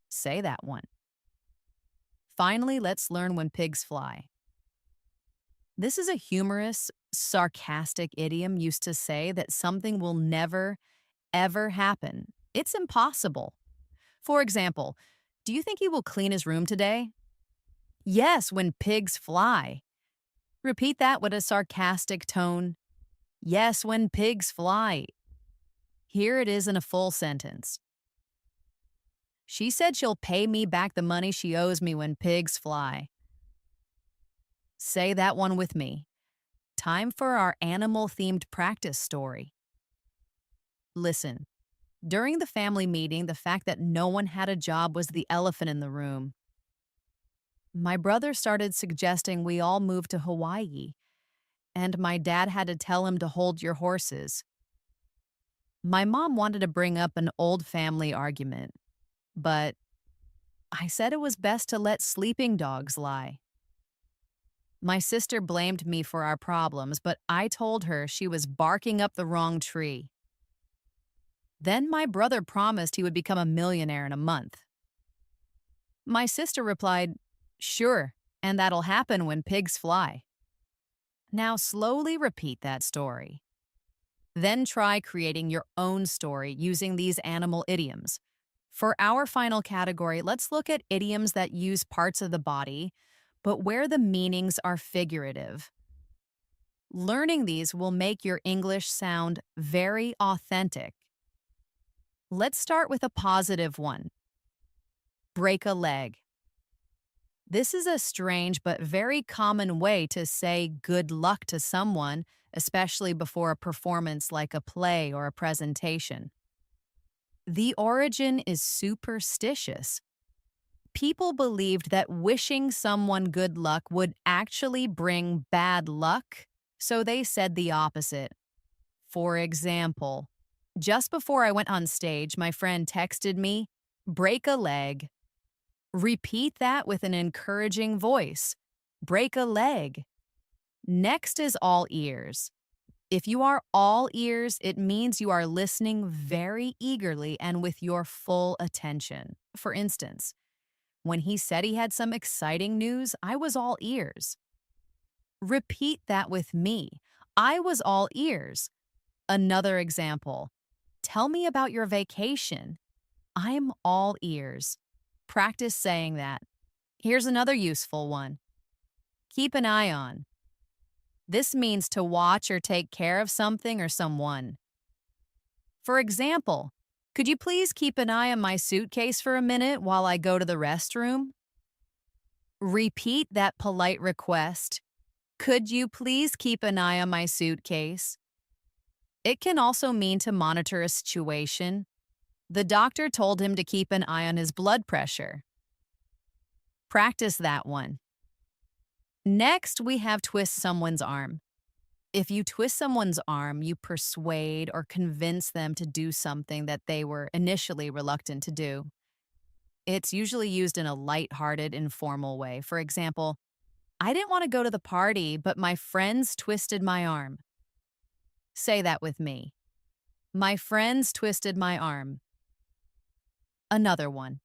Say that one. Finally, let's learn when pigs fly. This is a humorous, sarcastic idiom used to say that something will never, ever happen. It's impossible. For example, do you think he will clean his room today? Yes, when pigs fly. Repeat that with a sarcastic tone. Yes, when pigs fly. Here it is in a full sentence. She said she'll pay me back the money she owes me when pigs fly. Say that one with me. Time for our animal-themed practice story. Listen, during the family meeting, the fact that no one had a job was the elephant in the room. My brother started suggesting we all move to Hawaii, and my dad had to tell him to hold your horses. My mom wanted to bring up an old family argument, but I said it was best to let sleeping dogs lie. My sister blamed me for our problems, but I told her she was barking up the wrong tree. Then my brother promised he would become a millionaire in a month. My sister replied, "Sure, and that'll happen when pigs fly." Now slowly repeat that story. Then try creating your own story using these animal idioms. For our final category, let's look at idioms that use parts of the body, but where the meanings are figurative. Learning these will make your English sound very authentic. Let's start with a positive one. Break a leg. This is a strange but very common way to say good luck to someone, especially before a performance like a play or a presentation. The origin is superstitious. People believed that wishing someone good luck would actually bring bad luck, so they said the opposite. For example, just before I went on stage, my friend texted me, "Break a leg." Repeat that with an encouraging voice. Break a leg. Next is all ears. If you are all ears, it means you are listening very eagerly and with your full attention. For instance, when he said he had some exciting news, I was all ears. Repeat that with me. I was all ears. Another example. Tell me about your vacation. I'm all ears. Practice saying that. Here's another useful one. Keep an eye on. This means to watch or take care of something or someone. For example, could you please keep an eye on my suitcase for a minute while I go to the restroom? Repeat that polite request. Could you please keep an eye on my suitcase? It can also mean to monitor a situation. The doctor told him to keep an eye on his blood pressure. Practice that one. Next, we have twist someone's arm. If you twist someone's arm, you persuade or convince them to do something that they were initially reluctant to do. It's usually used in a light-hearted, informal way. For example, I didn't want to go to the party, but my friends twisted my arm. Say that with me. My friends twisted my arm. Another one.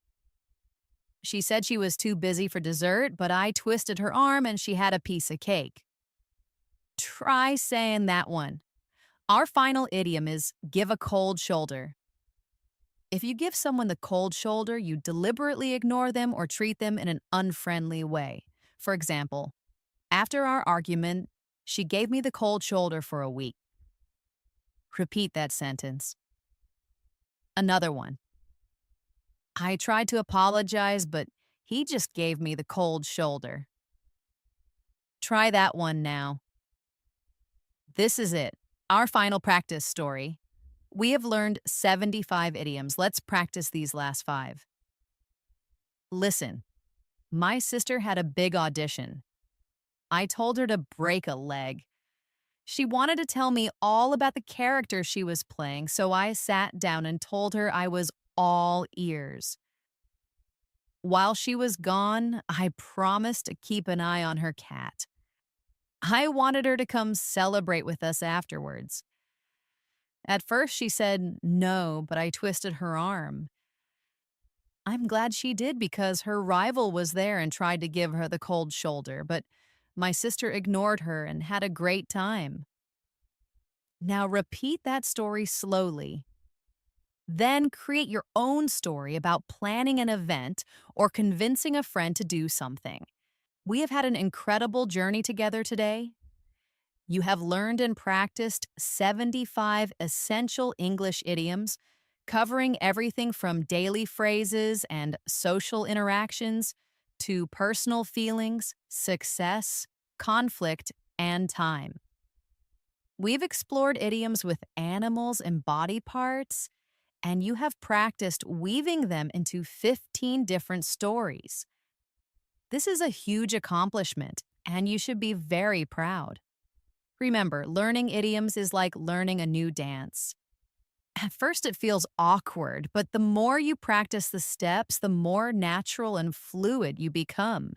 She said she was too busy for dessert, but I twisted her arm and she had a piece of cake. Try saying that one. Our final idiom is give a cold shoulder. If you give someone the cold shoulder, you deliberately ignore them or treat them in an unfriendly way. For example, after our argument, she gave me the cold shoulder for a week. Repeat that sentence. Another one. I tried to apologize, but he just gave me the cold shoulder. Try that one now. This is it, our final practice story. We have learned 75 idioms. Let's practice these last 5. Listen, my sister had a big audition. I told her to break a leg. She wanted to tell me all about the character she was playing, so I sat down and told her I was all ears. While she was gone, I promised to keep an eye on her cat. I wanted her to come celebrate with us afterwards. At first, she said no, but I twisted her arm. I'm glad she did because her rival was there and tried to give her the cold shoulder, but my sister ignored her and had a great time. Now repeat that story slowly. Then create your own story about planning an event or convincing a friend to do something. We have had an incredible journey together today. You have learned and practiced 75 essential English idioms, covering everything from daily phrases and social interactions to personal feelings, success, conflict, and time. We've explored idioms with animals and body parts, and you have practiced weaving them into 15 different stories. This is a huge accomplishment, and you should be very proud. Remember, learning idioms is like learning a new dance. At first, it feels awkward, but the more you practice the steps, the more natural and fluid you become.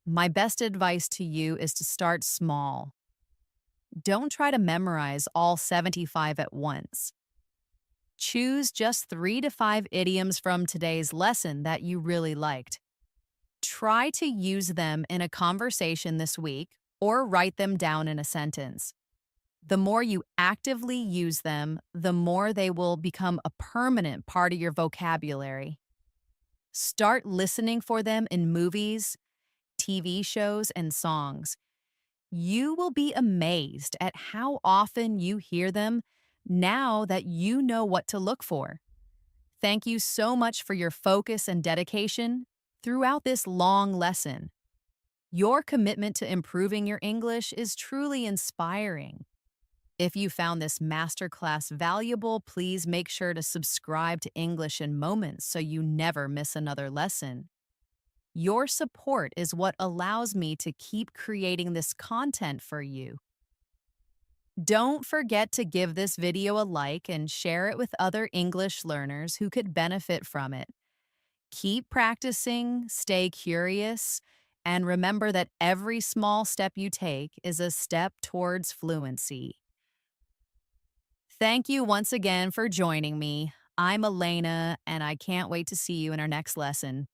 My best advice to you is to start small. Don't try to memorize all 75 at once. Choose just 3 to 5 idioms from today's lesson that you really liked. Try to use them in a conversation this week or write them down in a sentence. The more you actively use them, the more they will become a permanent part of your vocabulary. Start listening for them in movies, TV shows, and songs. You will be amazed at how often you hear them now that you know what to look for. Thank you so much for your focus and dedication throughout this long lesson. Your commitment to improving your English is truly inspiring. If you found this masterclass valuable, please make sure to subscribe to English in Moments so you never miss another lesson. Your support is what allows me to keep creating this content for you. Don't forget to give this video a like and share it with other English learners who could benefit from it. Keep practicing, stay curious, and remember that every small step you take is a step towards fluency. Thank you once again for joining me. I'm Elena, and I can't wait to see you in our next lesson.